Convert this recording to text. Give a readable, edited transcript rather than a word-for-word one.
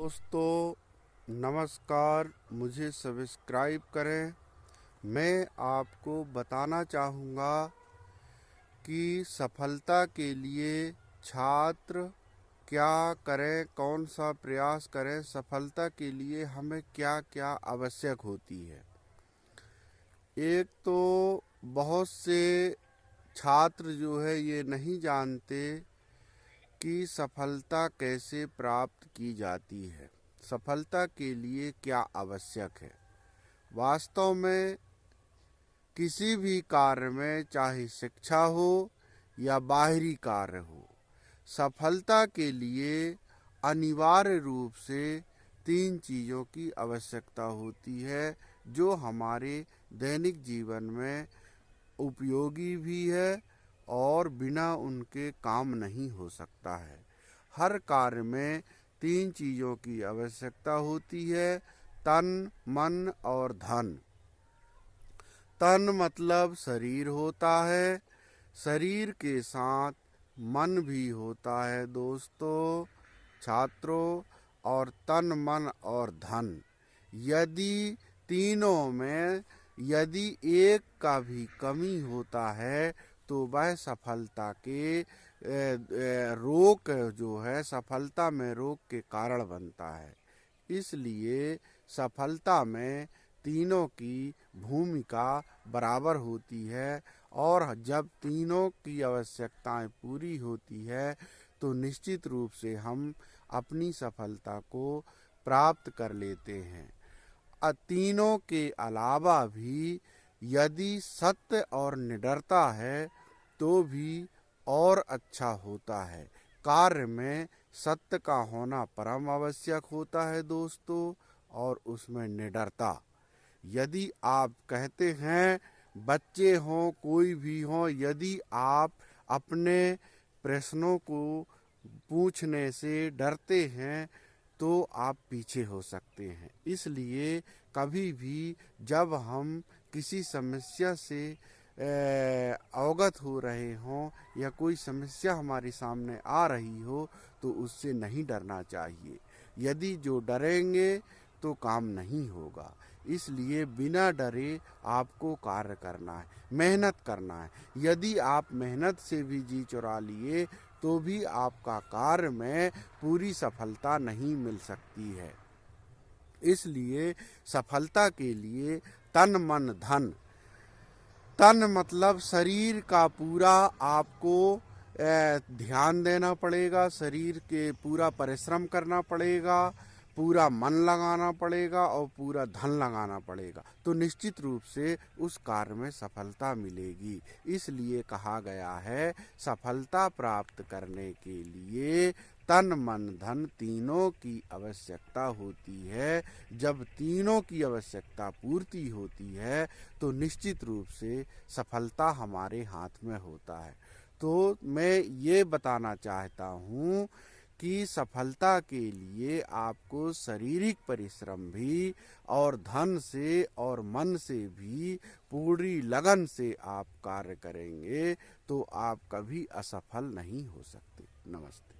दोस्तों नमस्कार, मुझे सब्सक्राइब करें। मैं आपको बताना चाहूँगा कि सफलता के लिए छात्र क्या करें, कौन सा प्रयास करें। सफलता के लिए हमें क्या क्या आवश्यक होती है। एक तो बहुत से छात्र जो है ये नहीं जानते कि सफलता कैसे प्राप्त की जाती है, सफलता के लिए क्या आवश्यक है। वास्तव में किसी भी कार्य में, चाहे शिक्षा हो या बाहरी कार्य हो, सफलता के लिए अनिवार्य रूप से 3 चीज़ों की आवश्यकता होती है, जो हमारे दैनिक जीवन में उपयोगी भी है और बिना उनके काम नहीं हो सकता है। हर कार्य में 3 चीज़ों की आवश्यकता होती है, तन, मन और धन। तन मतलब शरीर होता है, शरीर के साथ मन भी होता है दोस्तों, छात्रों। और तन, मन और धन, यदि तीनों में यदि एक का भी कमी होता है तो वह सफलता के रोक जो है, सफलता में रोक के कारण बनता है। इसलिए सफलता में तीनों की भूमिका बराबर होती है, और जब तीनों की आवश्यकताएं पूरी होती है तो निश्चित रूप से हम अपनी सफलता को प्राप्त कर लेते हैं। तीनों के अलावा भी यदि सत्य और निडरता है तो भी और अच्छा होता है। कार्य में सत्य का होना परम आवश्यक होता है दोस्तों, और उसमें निडरता। यदि आप कहते हैं, बच्चे हों कोई भी हों, यदि आप अपने प्रश्नों को पूछने से डरते हैं तो आप पीछे हो सकते हैं। इसलिए कभी भी जब हम किसी समस्या से अवगत हो रहे हों या कोई समस्या हमारे सामने आ रही हो तो उससे नहीं डरना चाहिए। यदि जो डरेंगे तो काम नहीं होगा। इसलिए बिना डरे आपको कार्य करना है, मेहनत करना है। यदि आप मेहनत से भी जी चुरा लिए तो भी आपका कार्य में पूरी सफलता नहीं मिल सकती है। इसलिए सफलता के लिए तन, मन, धन। तन मतलब शरीर का पूरा आपको ध्यान देना पड़ेगा, शरीर के पूरा परिश्रम करना पड़ेगा, पूरा मन लगाना पड़ेगा और पूरा धन लगाना पड़ेगा, तो निश्चित रूप से उस कार्य में सफलता मिलेगी। इसलिए कहा गया है, सफलता प्राप्त करने के लिए तन, मन, धन तीनों की आवश्यकता होती है। जब तीनों की आवश्यकता पूर्ति होती है तो निश्चित रूप से सफलता हमारे हाथ में होता है। तो मैं ये बताना चाहता हूँ कि सफलता के लिए आपको शारीरिक परिश्रम भी और धन से और मन से भी पूरी लगन से आप कार्य करेंगे तो आप कभी असफल नहीं हो सकते। नमस्ते।